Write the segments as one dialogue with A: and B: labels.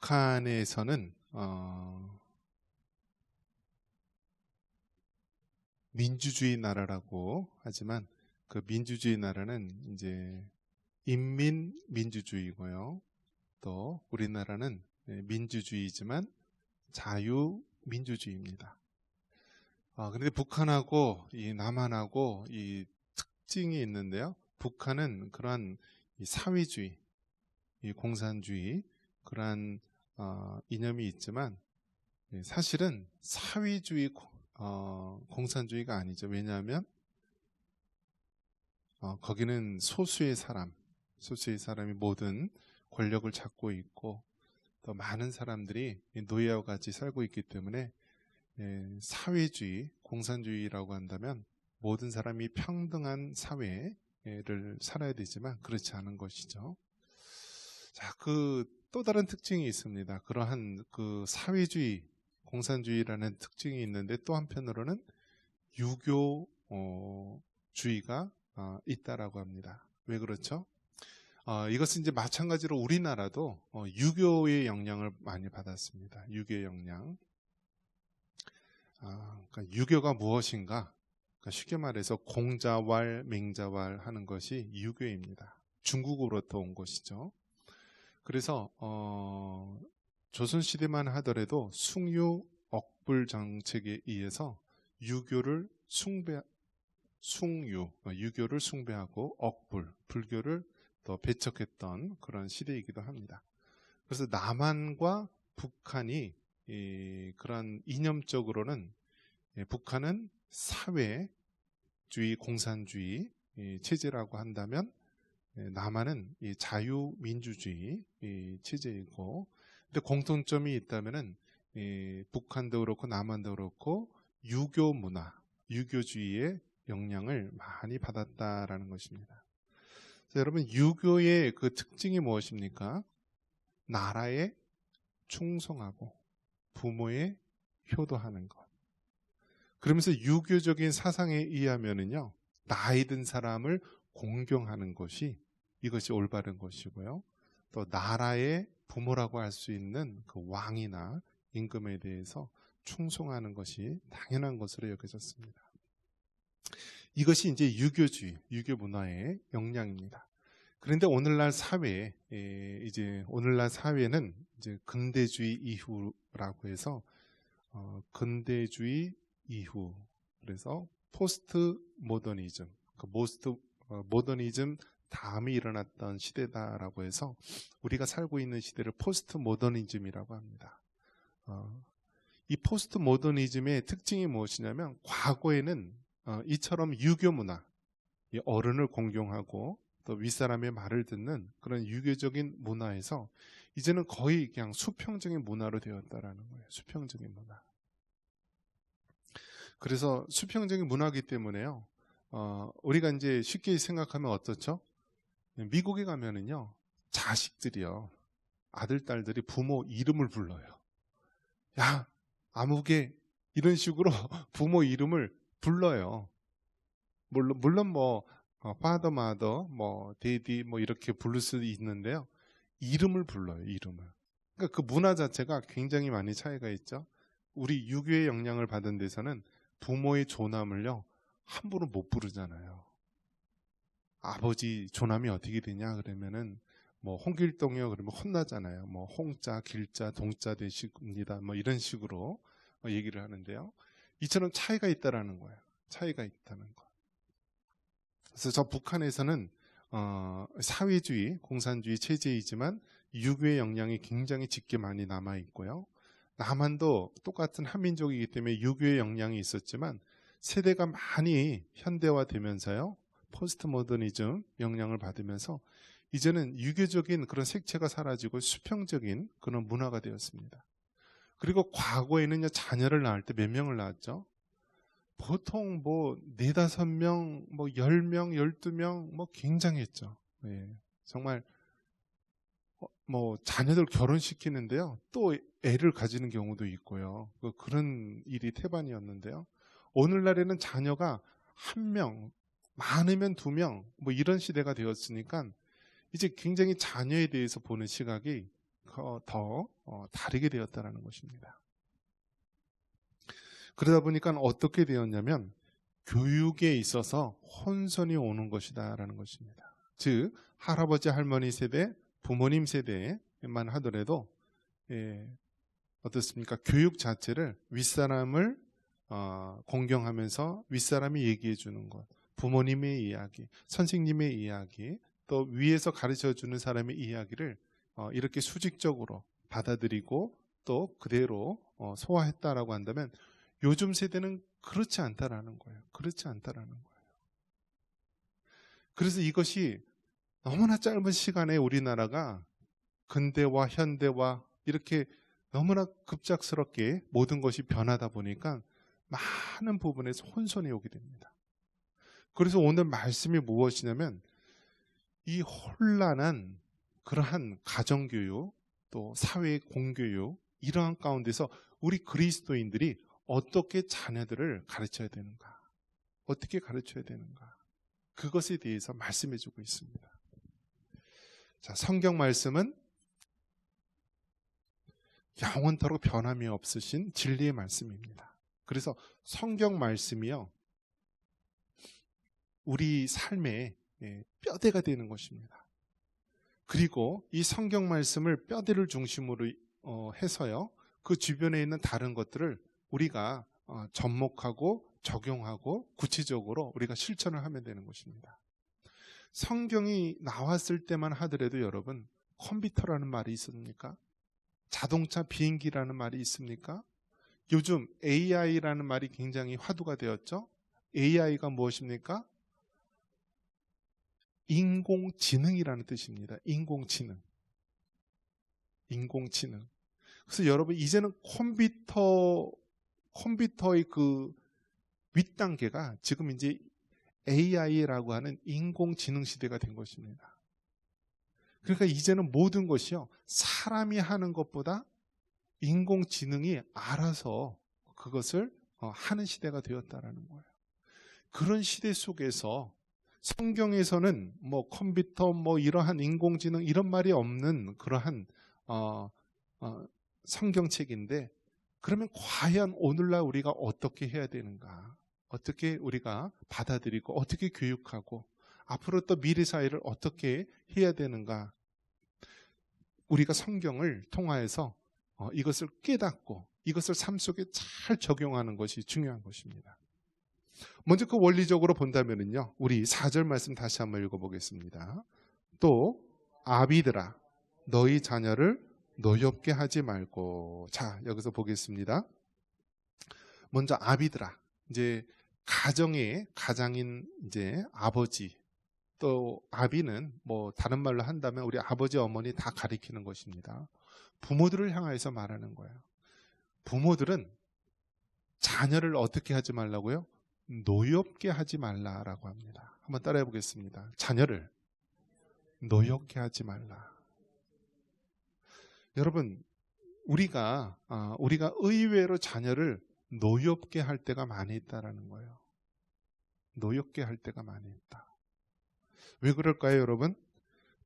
A: 북한에서는 민주주의 나라라고 하지만 그 민주주의 나라는 이제 인민민주주의고요. 또 우리나라는 민주주의지만 자유민주주의입니다. 그런데 북한하고 이 남한하고 이 특징이 있는데요. 북한은 그러한 이 사회주의, 이 공산주의 그러한 이념이 있지만 사실은 사회주의 공산주의가 아니죠. 왜냐하면 거기는 소수의 사람이 모든 권력을 잡고 있고 또 많은 사람들이 노예와 같이 살고 있기 때문에 사회주의, 공산주의라고 한다면 모든 사람이 평등한 사회를 살아야 되지만 그렇지 않은 것이죠. 자, 그 또 다른 특징이 있습니다. 그러한 그 사회주의, 공산주의라는 특징이 있는데 또 한편으로는 유교주의가 있다라고 합니다. 왜 그렇죠? 이것은 이제 마찬가지로 우리나라도 유교의 영향을 많이 받았습니다. 유교의 영향. 그러니까 유교가 무엇인가? 그러니까 쉽게 말해서 공자왈, 맹자왈 하는 것이 유교입니다. 중국으로부터 온 것이죠. 그래서 조선시대만 하더라도 숭유 억불 정책에 의해서 유교를 유교를 숭배하고 억불, 불교를 더 배척했던 그런 시대이기도 합니다. 그래서 남한과 북한이 그런 이념적으로는 북한은 사회주의, 공산주의 체제라고 한다면 남한은 이 자유민주주의 체제이고, 근데 공통점이 있다면은 북한도 그렇고 남한도 그렇고 유교 문화, 유교주의의 영향을 많이 받았다라는 것입니다. 자, 여러분 유교의 그 특징이 무엇입니까? 나라에 충성하고 부모에 효도하는 것. 그러면서 유교적인 사상에 의하면은요, 나이 든 사람을 공경하는 것이 이것이 올바른 것이고요. 또 나라의 부모라고 할 수 있는 그 왕이나 임금에 대해서 충성하는 것이 당연한 것으로 여겨졌습니다. 이것이 이제 유교주의, 유교 문화의 영향입니다. 그런데 오늘날 사회에 오늘날 사회는 이제 근대주의 이후라고 해서 근대주의 이후, 그래서 포스트 모더니즘, 모더니즘 다음에 일어났던 시대다라고 해서 우리가 살고 있는 시대를 포스트 모더니즘이라고 합니다. 이 포스트 모더니즘의 특징이 무엇이냐면 과거에는 이처럼 유교 문화, 어른을 공경하고 또 윗사람의 말을 듣는 그런 유교적인 문화에서 이제는 거의 그냥 수평적인 문화로 되었다라는 거예요. 수평적인 문화. 그래서 수평적인 문화이기 때문에요. 우리가 이제 쉽게 생각하면 어떻죠? 미국에 가면은요, 자식들이요, 아들, 딸들이 부모 이름을 불러요. 야, 아무개, 이런 식으로 부모 이름을 불러요. 물론 뭐, father, mother, 뭐, daddy, 뭐, 이렇게 부를 수도 있는데요. 이름을 불러요, 이름을. 그러니까 그 문화 자체가 굉장히 많이 차이가 있죠. 우리 유교의 영향을 받은 데서는 부모의 조남을요, 함부로 못 부르잖아요. 아버지 조남이 어떻게 되냐 그러면은 뭐 홍길동이요 그러면 혼나잖아요. 뭐 홍자, 길자, 동자 되십니다. 뭐 이런 식으로 얘기를 하는데요. 이처럼 차이가 있다라는 거예요. 차이가 있다는 거. 그래서 저 북한에서는 사회주의, 공산주의 체제이지만 유교의 영향이 굉장히 짙게 많이 남아 있고요. 남한도 똑같은 한민족이기 때문에 유교의 영향이 있었지만 세대가 많이 현대화되면서요. 포스트 모더니즘 영향을 받으면서 이제는 유교적인 그런 색채가 사라지고 수평적인 그런 문화가 되었습니다. 그리고 과거에는요, 자녀를 낳을 때 몇 명을 낳았죠? 보통 뭐 4, 5명, 뭐 10명, 12명 뭐 굉장했죠. 예, 정말 뭐 자녀들 결혼시키는데요. 또 애를 가지는 경우도 있고요. 그런 일이 태반이었는데요. 오늘날에는 자녀가 1명, 많으면 2명, 뭐 이런 시대가 되었으니까 이제 굉장히 자녀에 대해서 보는 시각이 더 다르게 되었다는 것입니다. 그러다 보니까 어떻게 되었냐면 교육에 있어서 혼선이 오는 것이다라는 것입니다. 즉 할아버지 할머니 세대, 부모님 세대만 하더라도 어떻습니까? 교육 자체를 윗사람을 공경하면서 윗사람이 얘기해 주는 것, 부모님의 이야기, 선생님의 이야기, 또 위에서 가르쳐 주는 사람의 이야기를 이렇게 수직적으로 받아들이고 또 그대로 소화했다라고 한다면 요즘 세대는 그렇지 않다라는 거예요. 그렇지 않다라는 거예요. 그래서 이것이 너무나 짧은 시간에 우리나라가 근대와 현대와 이렇게 너무나 급작스럽게 모든 것이 변하다 보니까 많은 부분에서 혼선이 오게 됩니다. 그래서 오늘 말씀이 무엇이냐면 이 혼란한 그러한 가정교육 또 사회 공교육 이러한 가운데서 우리 그리스도인들이 어떻게 자녀들을 가르쳐야 되는가, 어떻게 가르쳐야 되는가, 그것에 대해서 말씀해 주고 있습니다. 자, 성경 말씀은 영원토록 변함이 없으신 진리의 말씀입니다. 그래서 성경 말씀이요 우리 삶의 뼈대가 되는 것입니다. 그리고 이 성경 말씀을 뼈대를 중심으로 해서요 그 주변에 있는 다른 것들을 우리가 접목하고 적용하고 구체적으로 우리가 실천을 하면 되는 것입니다. 성경이 나왔을 때만 하더라도 여러분 컴퓨터라는 말이 있습니까? 자동차 비행기라는 말이 있습니까? 요즘 AI라는 말이 굉장히 화두가 되었죠. AI가 무엇입니까? 인공지능이라는 뜻입니다. 인공지능. 그래서 여러분 이제는 컴퓨터의 그 윗단계가 지금 이제 AI라고 하는 인공지능 시대가 된 것입니다. 그러니까 이제는 모든 것이요 사람이 하는 것보다 인공지능이 알아서 그것을 하는 시대가 되었다라는 거예요. 그런 시대 속에서 성경에서는 뭐 컴퓨터 뭐 이러한 인공지능 이런 말이 없는 그러한 성경책인데 그러면 과연 오늘날 우리가 어떻게 해야 되는가? 어떻게 우리가 받아들이고 어떻게 교육하고 앞으로 또 미래 사회를 어떻게 해야 되는가? 우리가 성경을 통하여서 이것을 깨닫고 이것을 삶 속에 잘 적용하는 것이 중요한 것입니다. 먼저 그 원리적으로 본다면요, 우리 4절 말씀 다시 한번 읽어보겠습니다. 또 아비들아 너희 자녀를 노엽게 하지 말고. 자, 여기서 보겠습니다. 먼저 아비들아, 이제 가장인 이제 아버지, 또 아비는 뭐 다른 말로 한다면 우리 아버지 어머니 다 가리키는 것입니다. 부모들을 향해서 말하는 거예요. 부모들은 자녀를 어떻게 하지 말라고요? 노엽게 하지 말라라고 합니다. 한번 따라해 보겠습니다. 자녀를 노엽게 하지 말라. 여러분, 우리가 의외로 자녀를 노엽게 할 때가 많이 있다라는 거예요. 노엽게 할 때가 많이 있다. 왜 그럴까요, 여러분?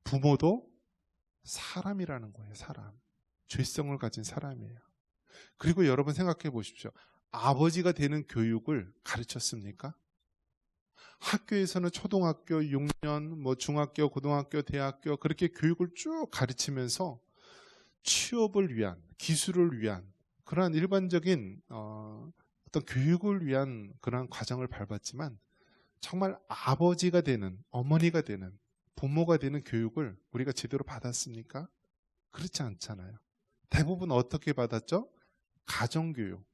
A: 부모도 사람이라는 거예요. 사람. 죄성을 가진 사람이에요. 그리고 여러분 생각해 보십시오. 아버지가 되는 교육을 가르쳤습니까? 학교에서는 초등학교 6년, 뭐 중학교, 고등학교, 대학교 그렇게 교육을 쭉 가르치면서 취업을 위한, 기술을 위한 그러한 일반적인 어떤 교육을 위한 그러한 과정을 밟았지만 정말 아버지가 되는, 어머니가 되는, 부모가 되는 교육을 우리가 제대로 받았습니까? 그렇지 않잖아요. 대부분 어떻게 받았죠? 가정교육.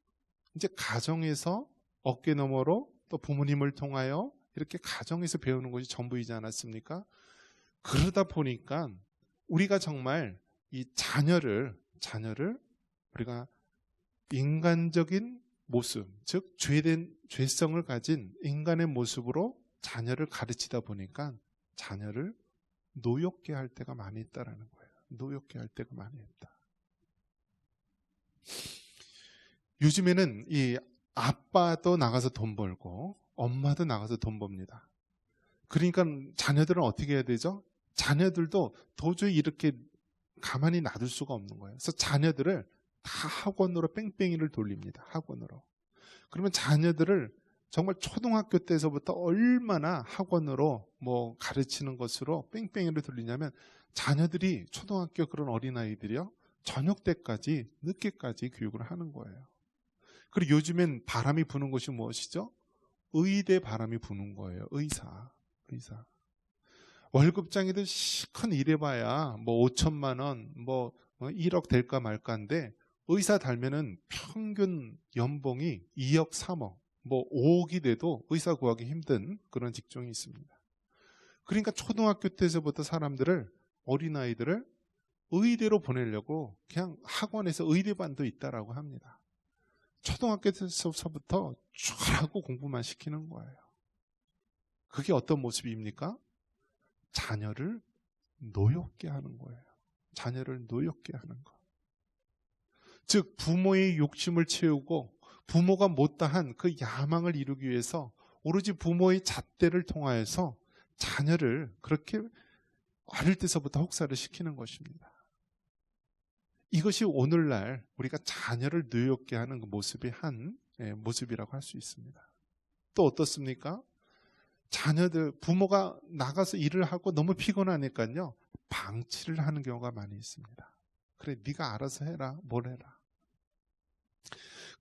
A: 이제 가정에서 어깨너머로 또 부모님을 통하여 이렇게 가정에서 배우는 것이 전부이지 않았습니까? 그러다 보니까 우리가 정말 이 자녀를 우리가 인간적인 모습, 즉 죄성을 가진 인간의 모습으로 자녀를 가르치다 보니까 자녀를 노엽게 할 때가 많이 있다라는 거예요. 노엽게 할 때가 많이 있다. 요즘에는 이 아빠도 나가서 돈 벌고 엄마도 나가서 돈 법니다. 그러니까 자녀들은 어떻게 해야 되죠? 자녀들도 도저히 이렇게 가만히 놔둘 수가 없는 거예요. 그래서 자녀들을 다 학원으로 뺑뺑이를 돌립니다. 학원으로. 그러면 자녀들을 정말 초등학교 때서부터 얼마나 학원으로 뭐 가르치는 것으로 뺑뺑이를 돌리냐면 자녀들이 초등학교 그런 어린아이들이요. 저녁 때까지 늦게까지 교육을 하는 거예요. 그리고 요즘엔 바람이 부는 것이 무엇이죠? 의대 바람이 부는 거예요. 의사. 월급장이들 시큰 일해봐야 뭐 5천만 원, 뭐 1억 될까 말까인데 의사 달면은 평균 연봉이 2억, 3억, 뭐 5억이 돼도 의사 구하기 힘든 그런 직종이 있습니다. 그러니까 초등학교 때서부터 사람들을, 어린아이들을 의대로 보내려고 그냥 학원에서 의대반도 있다라고 합니다. 초등학교 때서부터 쭉 공부만 시키는 거예요. 그게 어떤 모습입니까? 자녀를 노엽게 하는 거예요. 자녀를 노엽게 하는 거. 즉 부모의 욕심을 채우고 부모가 못다한 그 야망을 이루기 위해서 오로지 부모의 잣대를 통하여서 자녀를 그렇게 어릴 때서부터 혹사를 시키는 것입니다. 이것이 오늘날 우리가 자녀를 노엽게 하는 그 모습의 한 모습이라고 할 수 있습니다. 또 어떻습니까? 자녀들, 부모가 나가서 일을 하고 너무 피곤하니까요, 방치를 하는 경우가 많이 있습니다. 그래, 네가 알아서 해라, 뭘 해라.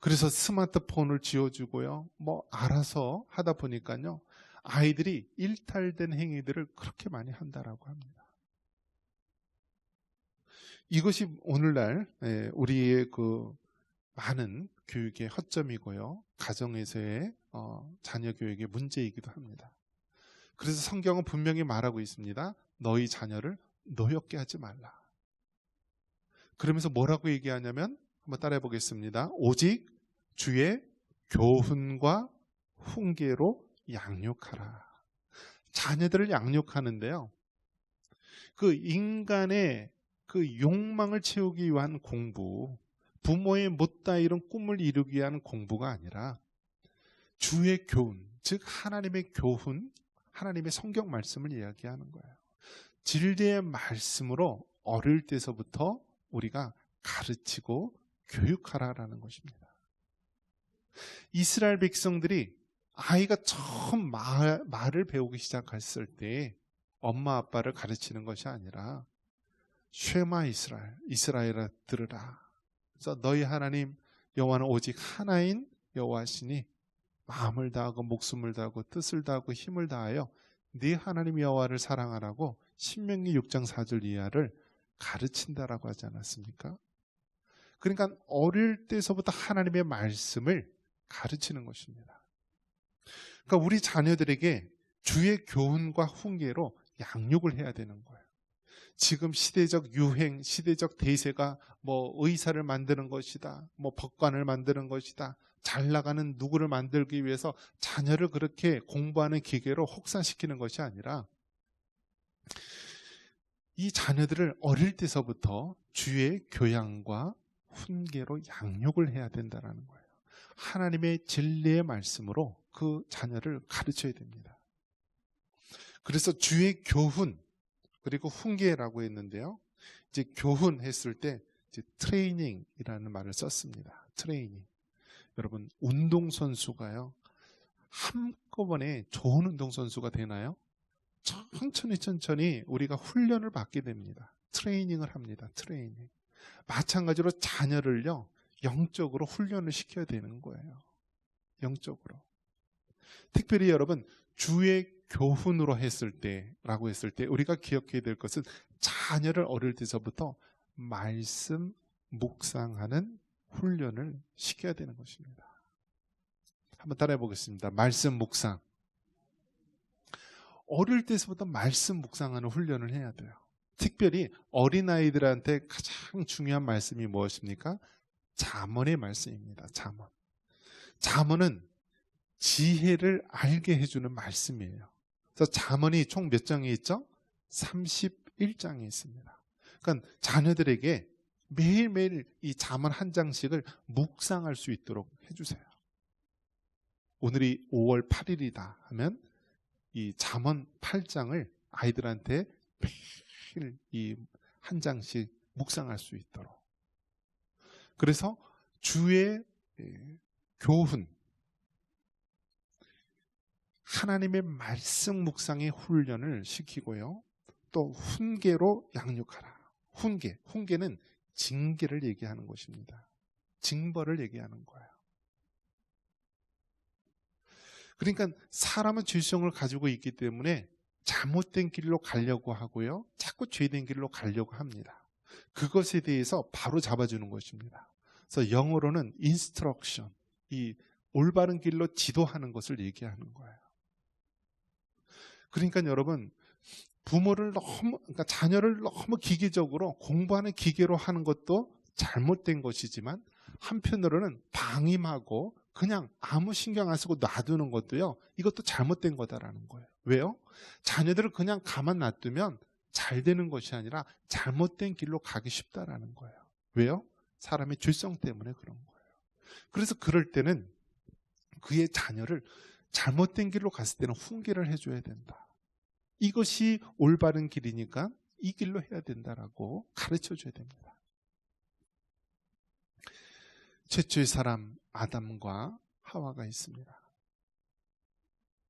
A: 그래서 스마트폰을 쥐어주고요, 뭐 알아서 하다 보니까요, 아이들이 일탈된 행위들을 그렇게 많이 한다라고 합니다. 이것이 오늘날 우리의 그 많은 교육의 허점이고요, 가정에서의 자녀 교육의 문제이기도 합니다. 그래서 성경은 분명히 말하고 있습니다. 너희 자녀를 노엽게 하지 말라. 그러면서 뭐라고 얘기하냐면 한번 따라해 보겠습니다. 오직 주의 교훈과 훈계로 양육하라. 자녀들을 양육하는데요, 그 인간의 그 욕망을 채우기 위한 공부, 부모의 못다 이룬 꿈을 이루기 위한 공부가 아니라 주의 교훈, 즉 하나님의 교훈, 하나님의 성경 말씀을 이야기하는 거예요. 진리의 말씀으로 어릴 때서부터 우리가 가르치고 교육하라라는 것입니다. 이스라엘 백성들이 아이가 처음 말을 배우기 시작했을 때 엄마 아빠를 가르치는 것이 아니라 쉐마 이스라엘아 들으라. 그래서 너희 하나님 여호와는 오직 하나인 여호와시니 마음을 다하고 목숨을 다하고 뜻을 다하고 힘을 다하여 네 하나님 여호와를 사랑하라고 신명기 6장 4절 이하를 가르친다라고 하지 않았습니까? 그러니까 어릴 때서부터 하나님의 말씀을 가르치는 것입니다. 그러니까 우리 자녀들에게 주의 교훈과 훈계로 양육을 해야 되는 거예요. 지금 시대적 유행, 시대적 대세가 뭐 의사를 만드는 것이다, 뭐 법관을 만드는 것이다, 잘 나가는 누구를 만들기 위해서 자녀를 그렇게 공부하는 기계로 혹사시키는 것이 아니라 이 자녀들을 어릴 때서부터 주의 교양과 훈계로 양육을 해야 된다는 거예요. 하나님의 진리의 말씀으로 그 자녀를 가르쳐야 됩니다. 그래서 주의 교훈 그리고 훈계라고 했는데요, 이제 교훈 했을 때 이제 트레이닝이라는 말을 썼습니다. 트레이닝. 여러분 운동선수가요, 한꺼번에 좋은 운동선수가 되나요? 천천히 우리가 훈련을 받게 됩니다. 트레이닝을 합니다. 트레이닝. 마찬가지로 자녀를요, 영적으로 훈련을 시켜야 되는 거예요. 영적으로. 특별히 여러분 주의 교훈으로 라고 했을 때 우리가 기억해야 될 것은 자녀를 어릴 때서부터 말씀 묵상하는 훈련을 시켜야 되는 것입니다. 한번 따라해 보겠습니다. 말씀 묵상. 어릴 때서부터 말씀 묵상하는 훈련을 해야 돼요. 특별히 어린아이들한테 가장 중요한 말씀이 무엇입니까? 잠언의 말씀입니다. 잠언. 잠언은 지혜를 알게 해주는 말씀이에요. 그래서 잠언이 총 몇 장이 있죠? 31장이 있습니다. 그러니까 자녀들에게 매일매일 이 잠언 한 장씩을 묵상할 수 있도록 해주세요. 오늘이 5월 8일이다 하면 이 잠언 8장을 아이들한테 매일 이 한 장씩 묵상할 수 있도록. 그래서 주의 교훈, 하나님의 말씀 묵상의 훈련을 시키고요. 또 훈계로 양육하라. 훈계는 징계를 얘기하는 것입니다. 징벌을 얘기하는 거예요. 그러니까 사람은 죄성을 가지고 있기 때문에 잘못된 길로 가려고 하고요. 자꾸 죄된 길로 가려고 합니다. 그것에 대해서 바로 잡아주는 것입니다. 그래서 영어로는 instruction, 이 올바른 길로 지도하는 것을 얘기하는 거예요. 그러니까 여러분, 그러니까 자녀를 너무 기계적으로 공부하는 기계로 하는 것도 잘못된 것이지만, 한편으로는 방임하고 그냥 아무 신경 안 쓰고 놔두는 것도요, 이것도 잘못된 거다라는 거예요. 왜요? 자녀들을 그냥 가만 놔두면 잘 되는 것이 아니라 잘못된 길로 가기 쉽다라는 거예요. 왜요? 사람의 죄성 때문에 그런 거예요. 그래서 그럴 때는 그의 자녀를 잘못된 길로 갔을 때는 훈계를 해줘야 된다. 이것이 올바른 길이니까 이 길로 해야 된다라고 가르쳐줘야 됩니다. 최초의 사람 아담과 하와가 있습니다.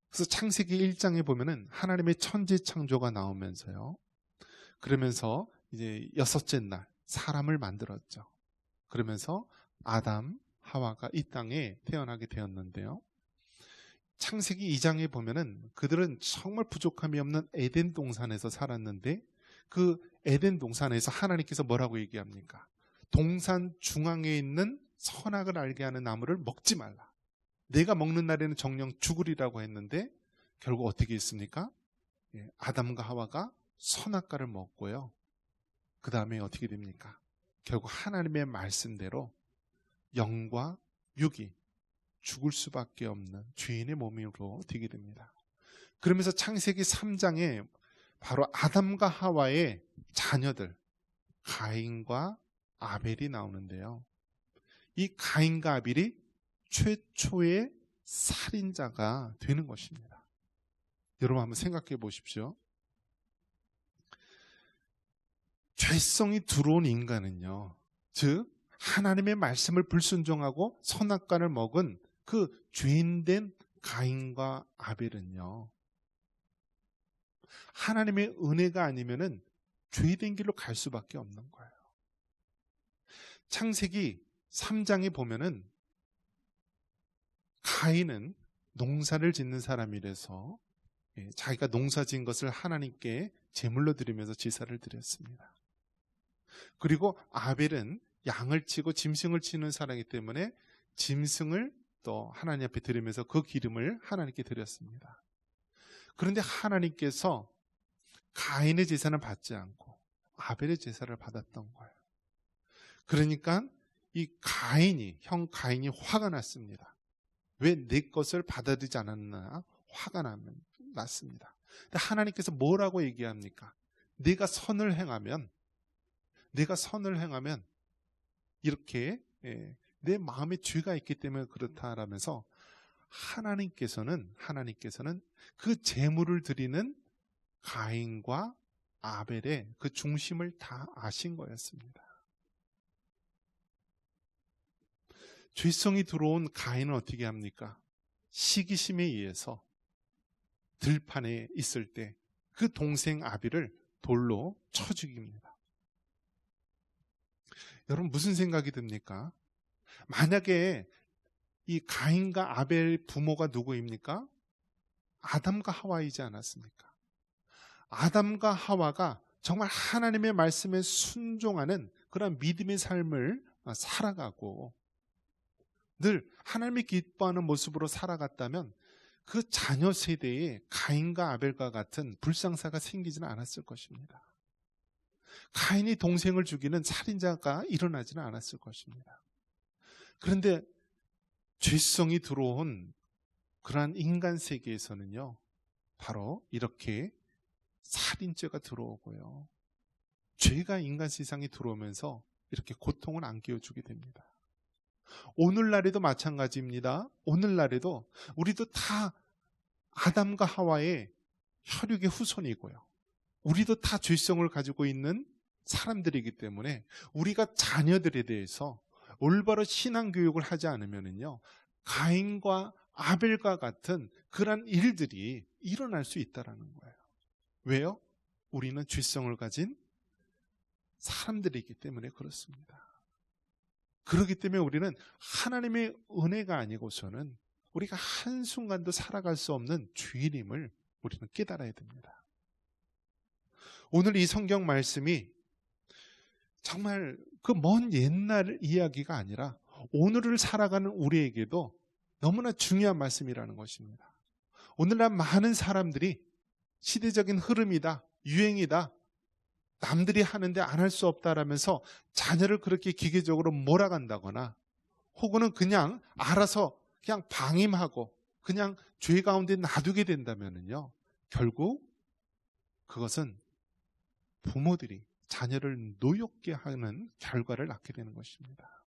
A: 그래서 창세기 1장에 보면은 하나님의 천지 창조가 나오면서요. 그러면서 이제 여섯째 날 사람을 만들었죠. 그러면서 아담, 하와가 이 땅에 태어나게 되었는데요. 창세기 2장에 보면은 그들은 정말 부족함이 없는 에덴 동산에서 살았는데, 그 에덴 동산에서 하나님께서 뭐라고 얘기합니까? 동산 중앙에 있는 선악을 알게 하는 나무를 먹지 말라. 내가 먹는 날에는 정령 죽으리라고 했는데 결국 어떻게 했습니까? 아담과 하와가 선악과를 먹고요. 그 다음에 어떻게 됩니까? 결국 하나님의 말씀대로 영과 육이 죽을 수밖에 없는 죄인의 몸으로 되게 됩니다. 그러면서 창세기 3장에 바로 아담과 하와의 자녀들 가인과 아벨이 나오는데요. 이 가인과 아벨이 최초의 살인자가 되는 것입니다. 여러분 한번 생각해 보십시오. 죄성이 들어온 인간은요, 즉 하나님의 말씀을 불순종하고 선악과를 먹은 그 죄인된 가인과 아벨은요, 하나님의 은혜가 아니면은 죄된 길로 갈 수밖에 없는 거예요. 창세기 3장에 보면은 가인은 농사를 짓는 사람이라서 자기가 농사 지은 것을 하나님께 제물로 드리면서 제사를 드렸습니다. 그리고 아벨은 양을 치고 짐승을 치는 사람이기 때문에 짐승을 또 하나님 앞에 드리면서 그 기름을 하나님께 드렸습니다. 그런데 하나님께서 가인의 제사는 받지 않고 아벨의 제사를 받았던 거예요. 그러니까 이 형 가인이 화가 났습니다. 왜 내 것을 받아들이지 않았나 화가 났습니다. 근데 하나님께서 뭐라고 얘기합니까? 내가 선을 행하면 이렇게 내 마음에 죄가 있기 때문에 그렇다라면서 하나님께서는 그 제물을 드리는 가인과 아벨의 그 중심을 다 아신 거였습니다. 죄성이 들어온 가인은 어떻게 합니까? 시기심에 의해서 들판에 있을 때 그 동생 아벨을 돌로 쳐 죽입니다. 여러분 무슨 생각이 듭니까? 만약에 이 가인과 아벨 부모가 누구입니까? 아담과 하와이지 않았습니까? 아담과 하와가 정말 하나님의 말씀에 순종하는 그런 믿음의 삶을 살아가고 늘 하나님이 기뻐하는 모습으로 살아갔다면 그 자녀 세대에 가인과 아벨과 같은 불상사가 생기지는 않았을 것입니다. 가인이 동생을 죽이는 살인자가 일어나지는 않았을 것입니다. 그런데 죄성이 들어온 그러한 인간 세계에서는요, 바로 이렇게 살인죄가 들어오고요, 죄가 인간 세상에 들어오면서 이렇게 고통을 안겨주게 됩니다. 오늘날에도 마찬가지입니다. 오늘날에도 우리도 다 아담과 하와의 혈육의 후손이고요, 우리도 다 죄성을 가지고 있는 사람들이기 때문에 우리가 자녀들에 대해서 올바로 신앙교육을 하지 않으면요, 가인과 아벨과 같은 그런 일들이 일어날 수 있다는 거예요. 왜요? 우리는 죄성을 가진 사람들이기 때문에 그렇습니다. 그렇기 때문에 우리는 하나님의 은혜가 아니고서는 우리가 한순간도 살아갈 수 없는 죄인임을 우리는 깨달아야 됩니다. 오늘 이 성경 말씀이 정말 그 먼 옛날 이야기가 아니라 오늘을 살아가는 우리에게도 너무나 중요한 말씀이라는 것입니다. 오늘날 많은 사람들이 시대적인 흐름이다, 유행이다, 남들이 하는데 안 할 수 없다라면서 자녀를 그렇게 기계적으로 몰아간다거나 혹은 그냥 알아서 그냥 방임하고 그냥 죄 가운데 놔두게 된다면요, 결국 그것은 부모들이 자녀를 노엽게 하는 결과를 낳게 되는 것입니다.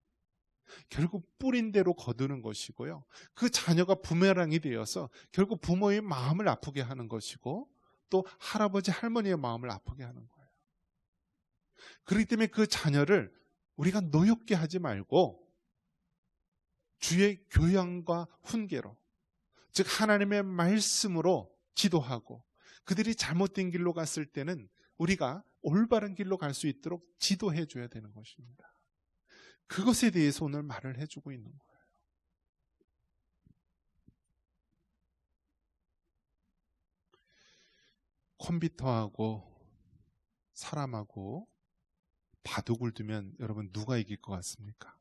A: 결국 뿌린 대로 거두는 것이고요, 그 자녀가 부메랑이 되어서 결국 부모의 마음을 아프게 하는 것이고 또 할아버지 할머니의 마음을 아프게 하는 거예요. 그렇기 때문에 그 자녀를 우리가 노엽게 하지 말고 주의 교양과 훈계로, 즉 하나님의 말씀으로 지도하고, 그들이 잘못된 길로 갔을 때는 우리가 올바른 길로 갈 수 있도록 지도해 줘야 되는 것입니다. 그것에 대해서 오늘 말을 해주고 있는 거예요. 컴퓨터하고 사람하고 바둑을 두면 여러분 누가 이길 것 같습니까?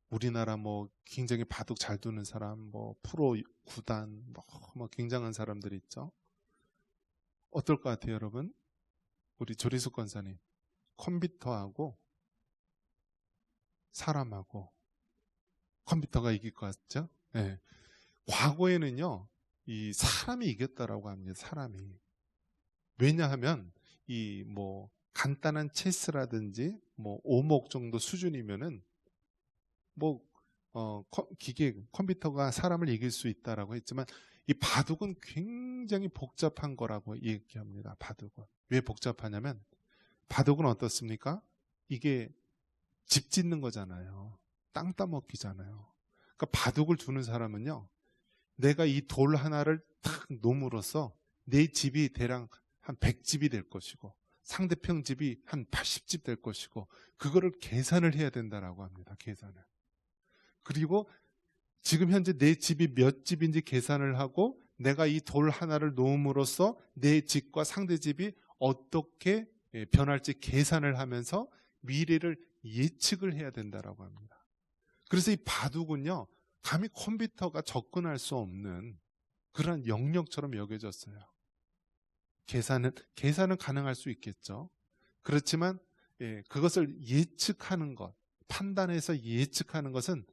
A: 우리나라 굉장히 바둑 잘 두는 사람, 프로 구단, 굉장한 사람들이 있죠. 어떨 것 같아요, 여러분? 우리 조리숙 권사님, 컴퓨터하고 사람하고 컴퓨터가 이길 것 같죠? 네. 과거에는요, 이 사람이 이겼다라고 합니다. 사람이. 왜냐하면 간단한 체스라든지 오목 정도 수준이면은 기계 컴퓨터가 사람을 이길 수 있다라고 했지만, 이 바둑은 굉장히 복잡한 거라고 얘기합니다. 바둑은 왜 복잡하냐면, 바둑은 어떻습니까? 이게 집 짓는 거잖아요. 땅 따먹기잖아요. 그러니까 바둑을 두는 사람은요, 내가 이 돌 하나를 탁 놓음으로써 내 집이 대략 한 100집이 될 것이고 상대편 집이 한 80집 될 것이고, 그거를 계산을 해야 된다라고 합니다. 계산을. 그리고 지금 현재 내 집이 몇 집인지 계산을 하고, 내가 이 돌 하나를 놓음으로써 내 집과 상대 집이 어떻게 변할지 계산을 하면서 미래를 예측을 해야 된다라고 합니다. 그래서 이 바둑은요, 감히 컴퓨터가 접근할 수 없는 그런 영역처럼 여겨졌어요. 계산은 가능할 수 있겠죠. 그렇지만 그것을 예측하는 것, 판단해서 예측하는 것은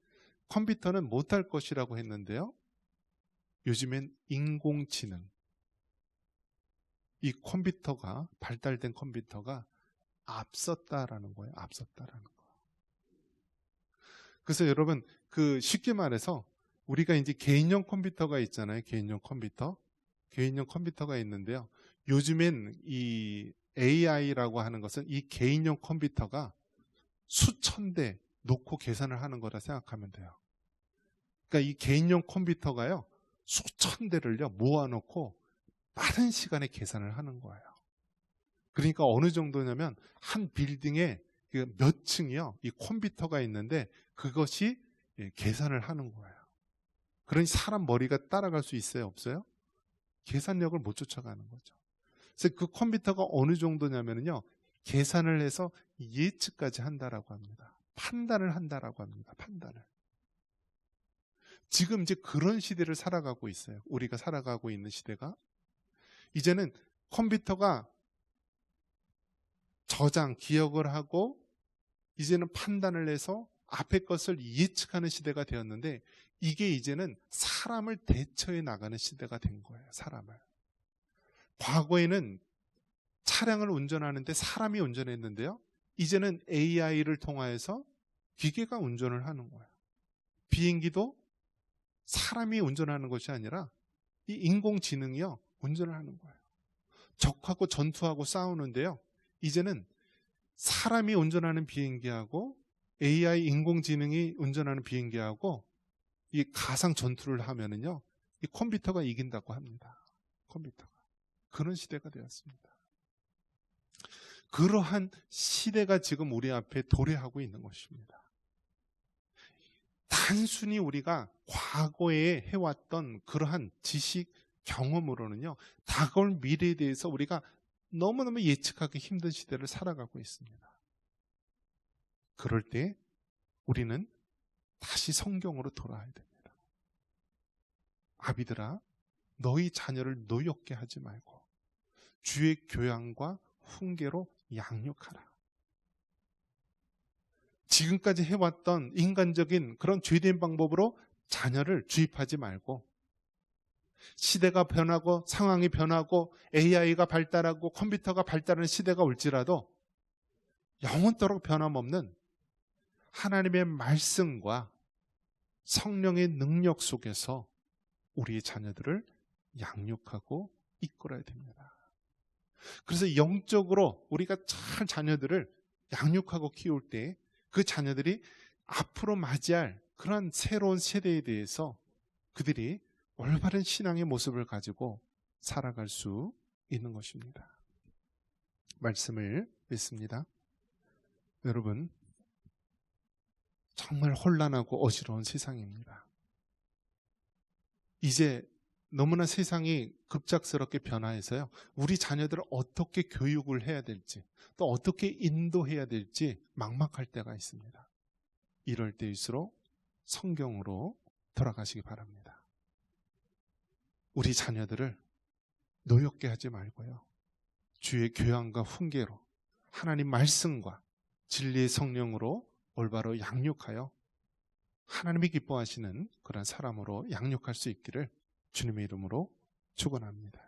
A: 컴퓨터는 못할 것이라고 했는데요, 요즘엔 인공지능, 이 컴퓨터가, 발달된 컴퓨터가 앞섰다라는 거예요. 앞섰다라는 거. 그래서 여러분, 쉽게 말해서 우리가 이제 개인용 컴퓨터가 있잖아요. 개인용 컴퓨터가 있는데요, 요즘엔 이 AI라고 하는 것은 이 개인용 컴퓨터가 수천 대 놓고 계산을 하는 거라 생각하면 돼요. 그러니까 이 개인용 컴퓨터가요, 수천 대를요 모아놓고 빠른 시간에 계산을 하는 거예요. 그러니까 어느 정도냐면 한 빌딩에 몇 층이요, 이 컴퓨터가 있는데 그것이 계산을 하는 거예요. 그러니 사람 머리가 따라갈 수 있어요, 없어요? 계산력을 못 쫓아가는 거죠. 그래서 그 컴퓨터가 어느 정도냐면요, 계산을 해서 예측까지 한다라고 합니다. 판단을 한다라고 합니다. 판단을. 지금 이제 그런 시대를 살아가고 있어요. 우리가 살아가고 있는 시대가. 이제는 컴퓨터가 기억을 하고 이제는 판단을 해서 앞의 것을 예측하는 시대가 되었는데, 이게 이제는 사람을 대처해 나가는 시대가 된 거예요. 사람을. 과거에는 차량을 운전하는데 사람이 운전했는데요, 이제는 AI를 통하여서 기계가 운전을 하는 거예요. 비행기도 사람이 운전하는 것이 아니라 이 인공지능이요 운전을 하는 거예요. 적하고 전투하고 싸우는데요, 이제는 사람이 운전하는 비행기하고 AI 인공지능이 운전하는 비행기하고 이 가상 전투를 하면은요, 이 컴퓨터가 이긴다고 합니다. 컴퓨터가. 그런 시대가 되었습니다. 그러한 시대가 지금 우리 앞에 도래하고 있는 것입니다. 단순히 우리가 과거에 해왔던 그러한 지식, 경험으로는요, 다가올 미래에 대해서 우리가 너무너무 예측하기 힘든 시대를 살아가고 있습니다. 그럴 때 우리는 다시 성경으로 돌아와야 됩니다. 아비들아, 너희 자녀를 노엽게 하지 말고 주의 교양과 훈계로 양육하라. 지금까지 해왔던 인간적인 그런 죄된 방법으로 자녀를 주입하지 말고, 시대가 변하고 상황이 변하고 AI가 발달하고 컴퓨터가 발달하는 시대가 올지라도 영원토록 변함없는 하나님의 말씀과 성령의 능력 속에서 우리의 자녀들을 양육하고 이끌어야 됩니다. 그래서 영적으로 우리가 잘 자녀들을 양육하고 키울 때 그 자녀들이 앞으로 맞이할 그런 새로운 세대에 대해서 그들이 올바른 신앙의 모습을 가지고 살아갈 수 있는 것입니다. 말씀을 읽습니다. 여러분, 정말 혼란하고 어지러운 세상입니다. 이제 너무나 세상이 급작스럽게 변화해서요, 우리 자녀들을 어떻게 교육을 해야 될지, 또 어떻게 인도해야 될지 막막할 때가 있습니다. 이럴 때일수록 성경으로 돌아가시기 바랍니다. 우리 자녀들을 노엽게 하지 말고요, 주의 교양과 훈계로 하나님 말씀과 진리의 성령으로 올바로 양육하여 하나님이 기뻐하시는 그런 사람으로 양육할 수 있기를 주님의 이름으로 축원합니다.